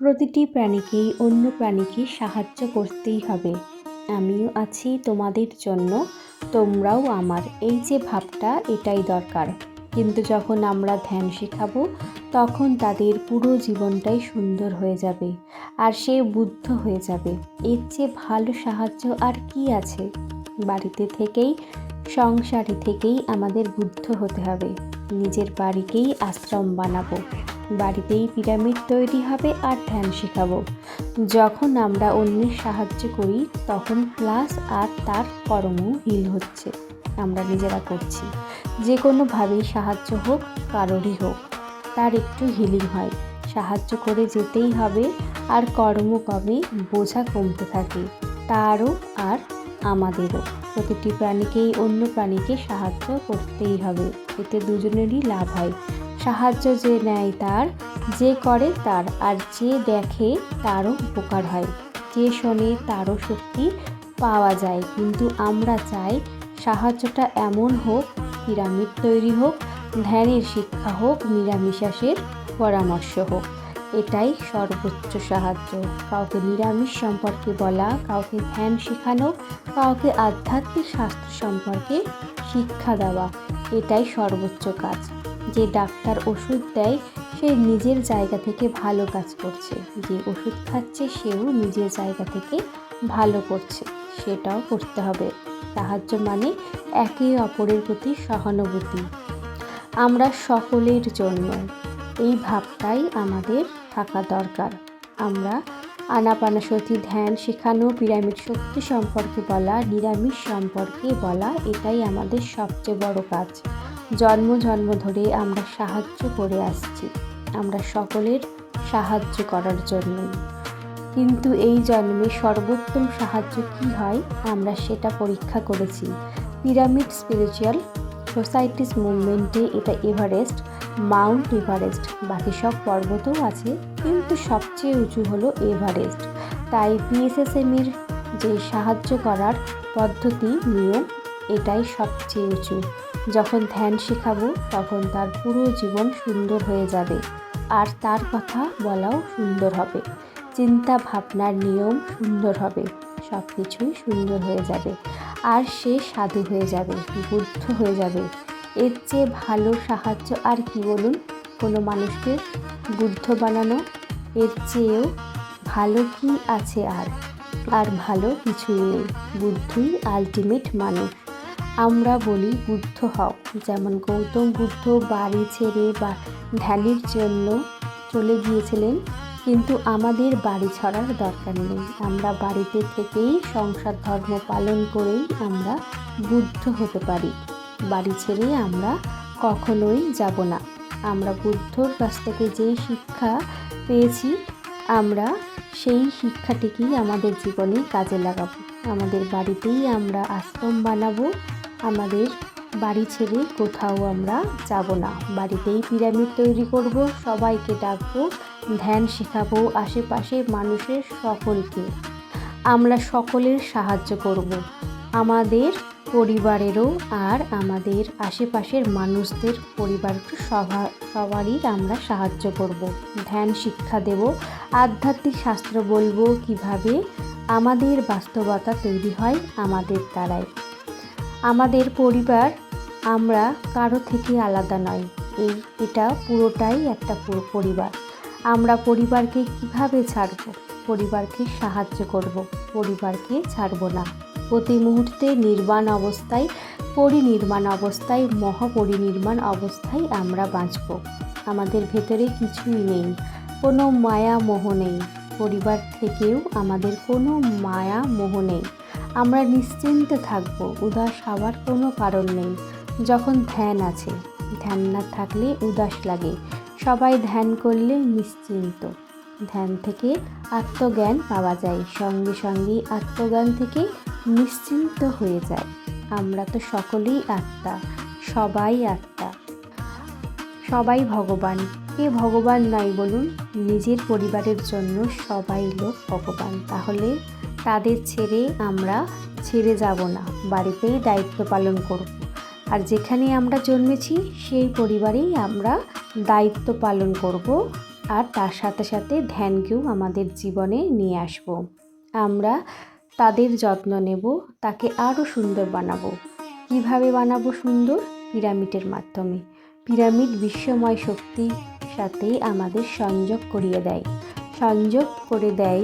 প্রতিটি প্রাণীকেই অন্য প্রাণীকে সাহায্য করতেই হবে। আমিও আছি তোমাদের জন্য, তোমরাও আমার, এই যে ভাবটা, এটাই দরকার। কিন্তু যখন আমরা ধ্যান শেখাবো, তখন তাদের পুরো জীবনটাই সুন্দর হয়ে যাবে আর সে বুদ্ধ হয়ে যাবে। এর চেয়ে ভালো সাহায্য আর কি আছে? বাড়িতে থেকেই, সংসারে থেকেই আমাদের বুদ্ধ হতে হবে। নিজের বাড়িকেই আশ্রম বানাবো, বাড়িতেই পিরামিড তৈরি হবে আর ধ্যান শেখাবো। যখন আমরা অন্যের সাহায্য করি, তখন ক্লাস আর তার কর্ম হিল হচ্ছে, আমরা নিজেরা করছি। যে কোনোভাবেই সাহায্য হোক, কারোরই হোক, তার একটু হিলিং হয়। সাহায্য করে যেতেই হবে, আর কর্মকমে বোঝা কমতে থাকে, তারও আর আমাদেরও। প্রতিটি প্রাণীকেই অন্য প্রাণীকে সাহায্য করতেই হবে, এতে দুজনেরই লাভ হয়। সাহায্য যে নেয় তার, যে করে তার, আর যে দেখে তারও উপকার হয়, যে শোনে তারও শক্তি পাওয়া যায়। কিন্তু আমরা চাই সাহায্যটা এমন হোক, পিরামিড তৈরি হোক, ধ্যানের শিক্ষা হোক, নিরামিষাসের পরামর্শ হোক। এটাই সর্বোচ্চ সাহায্য। কাউকে নিরামিষ সম্পর্কে বলা, কাউকে ধ্যান শেখানো, কাউকে আধ্যাত্মিক শাস্ত্র সম্পর্কে শিক্ষা দেওয়া, এটাই সর্বোচ্চ কাজ। যে ডাক্তার ওষুধ দেয়, সে নিজের জায়গা থেকে ভালো কাজ করছে। যে ওষুধ খাচ্ছে, সেও নিজের জায়গা থেকে ভালো করছে, সেটাও করতে হবে। সাহায্য মানে একে অপরের প্রতি সহানুভূতি, আমরা সকলের জন্য, এই ভাবটাই আমাদের থাকা দরকার। আমরা আনাপানাসতি, ধ্যান শেখানো, পিরামিড শক্তি সম্পর্কে বলা, নিরামিষ সম্পর্কে বলা, এটাই আমাদের সবচেয়ে বড় কাজ। জন্ম জন্ম ধরে আমরা সাহায্য করে আসছি, আমরা সকলের সাহায্য করার জন্যই। কিন্তু এই জন্মে সর্বোত্তম সাহায্য কী হয়, আমরা সেটা পরীক্ষা করেছি। পিরামিড স্পিরিচুয়াল সোসাইটিস মুভমেন্টে এটা এভারেস্ট, মাউন্ট এভারেস্ট। বাকি সব পর্বতও আছে, কিন্তু সবচেয়ে উঁচু হলো এভারেস্ট। তাই পিএসএসএমের যে সাহায্য করার পদ্ধতি, নিয়ম, এটাই সবচেয়ে উঁচু। যখন ধ্যান শেখাবো, তখন তার পুরো জীবন সুন্দর হয়ে যাবে, আর তার কথা বলাও সুন্দর হবে। চিন্তা ভাবনার নিয়ম সুন্দর হবে, সব কিছুই সুন্দর হয়ে যাবে, আর সে সাধু হয়ে যাবে, বুদ্ধ হয়ে যাবে। এর চেয়ে ভালো সাহায্য আর কি বলুন? কোনো মানুষকে বুদ্ধ বানানো, এর চেয়েও ভালো কি আছে? আর ভালো কিছুই নেই। বুদ্ধই আলটিমেট মানুষ। আমরা বলি বুদ্ধ হও, যেমন গৌতম বুদ্ধ বাড়ি ছেড়ে বা ধ্যানের জন্য চলে গিয়েছিলেন। কিন্তু আমাদের বাড়ি ছাড়ার দরকার নেই, আমরা বাড়িতে থেকেই সংসার ধর্ম পালন করেই আমরা বুদ্ধ হতে পারি। বাড়ি ছেড়ে আমরা কখনোই যাব না। আমরা বুদ্ধর কাছ থেকে যেই শিক্ষা পেয়েছি, আমরা সেই শিক্ষাটিকেই আমাদের জীবনে কাজে লাগাবো। আমাদের বাড়িতেই আমরা আশ্রম বানাবো, আমাদের বাড়ি ছেড়ে কোথাও আমরা যাব না। বাড়িতেই পিরামিড তৈরি করব, সবাইকে ডাকবো, ধ্যান শেখাবো, আশেপাশের মানুষের সকলকে আমরা সকলের সাহায্য করব। আমাদের পরিবারেরও আর আমাদের আশেপাশের মানুষদের পরিবারকে সবারই আমরা সাহায্য করব। ধ্যান শিক্ষা দেব, আধ্যাত্মিক শাস্ত্র বলবো, কিভাবে আমাদের বাস্তবতা তৈরি হয় আমাদের দ্বারাই। আমাদের পরিবার আমরা কারো থেকে আলাদা নয়, এটা পুরোটাই একটা পরিবার। আমরা পরিবারকে কিভাবে ছাড়ব? পরিবারকে সাহায্য করব, পরিবারকে ছাড়ব না। প্রতি মুহূর্তে নির্বাণ অবস্থায়, পরিনির্মাণ অবস্থায়, মহাপরিনির্মাণ অবস্থায় আমরা বাঁচব। আমাদের ভেতরে কিছুই নেই, কোনো মায়া মোহ নেই। পরিবার থেকেও আমাদের কোনো মায়া মোহ নেই। আমরা নিশ্চিন্তে থাকব, উদাস হওয়ার কোনো কারণ নেই। যখন ধ্যান আছে, ধ্যান না থাকলে উদাস লাগে। সবাই ধ্যান করলে নিশ্চিন্ত। ধ্যান থেকে আত্মজ্ঞান পাওয়া যায়, সঙ্গে সঙ্গেই আত্মজ্ঞান থেকে নিশ্চিন্ত হয়ে যায়। আমরা তো সকলেই আত্মা, সবাই আত্মা, সবাই ভগবান। কে ভগবান নয় বলুন? নিজের পরিবারের জন্য সবাই লোক ভগবান। তাহলে তাদের ছেড়ে আমরা ছেড়ে যাব না, বাড়িতেই দায়িত্ব পালন করব। আর যেখানে আমরা জন্মেছি, সেই পরিবারেই আমরা দায়িত্ব পালন করব, আর তার সাথে সাথে ধ্যানকেও আমাদের জীবনে নিয়ে আসব। আমরা তাদের যত্ন নেব, তাকে আরও সুন্দর বানাবো। কিভাবে বানাবো সুন্দর? পিরামিডের মাধ্যমে। পিরামিড বিশ্বময় শক্তির সাথে আমাদের সংযোগ করিয়ে দেয়, সংযোগ করে দেয়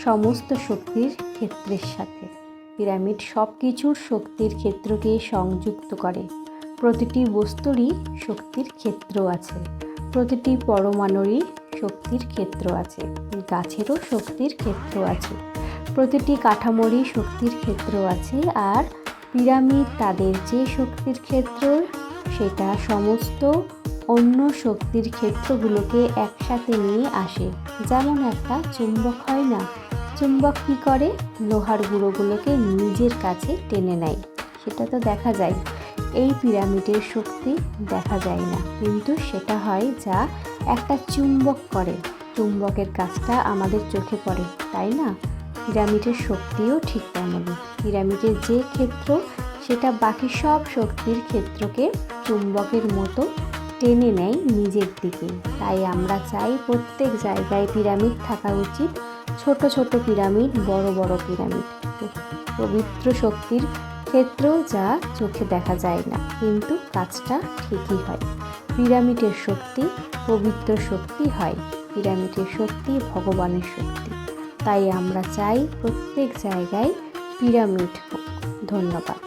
সমস্ত শক্তির ক্ষেত্রের সাথে। পিরামিড সব কিছুর শক্তির ক্ষেত্রকে সংযুক্ত করে। প্রতিটি বস্তুরই শক্তির ক্ষেত্র আছে, প্রতিটি পরমাণুরই শক্তির ক্ষেত্র আছে, গাছেরও শক্তির ক্ষেত্র আছে, প্রতিটি কাঠামোরই শক্তির ক্ষেত্র আছে। আর পিরামিড তাদের যে শক্তির ক্ষেত্র, সেটা সমস্ত অন্য শক্তির ক্ষেত্রগুলোকে একসাথে নিয়ে আসে। যেমন একটা চুম্বক হয় না, চুম্বক কী করে? লোহার গুঁড়োগুলোকে নিজের কাছে টেনে নেয়। সেটা তো দেখা যায়। এই পিরামিডের শক্তি দেখা যায় না, কিন্তু সেটা হয় যা একটা চুম্বক করে। চুম্বকের কাজটা আমাদের চোখে পড়ে, তাই না? পিরামিডের শক্তিও ঠিক তেমনই। পিরামিডের যে ক্ষেত্র, সেটা বাকি সব শক্তির ক্ষেত্রকে চুম্বকের মতো টেনে নেয় নিজের দিকে। তাই আমরা চাই প্রত্যেক জায়গায় পিরামিড থাকা উচিত। ছোট ছোট পিরামিড, বড় বড় পিরামিড, পবিত্র শক্তির ক্ষেত্র যা চোখে দেখা যায় না, কিন্তু কাজটা ঠিকই হয়। পিরামিডের শক্তি পবিত্র শক্তি হয়, পিরামিডের শক্তি ভগবানের শক্তি। তাই আমরা চাই প্রত্যেক জায়গায় পিরামিড হোক। ধন্যবাদ।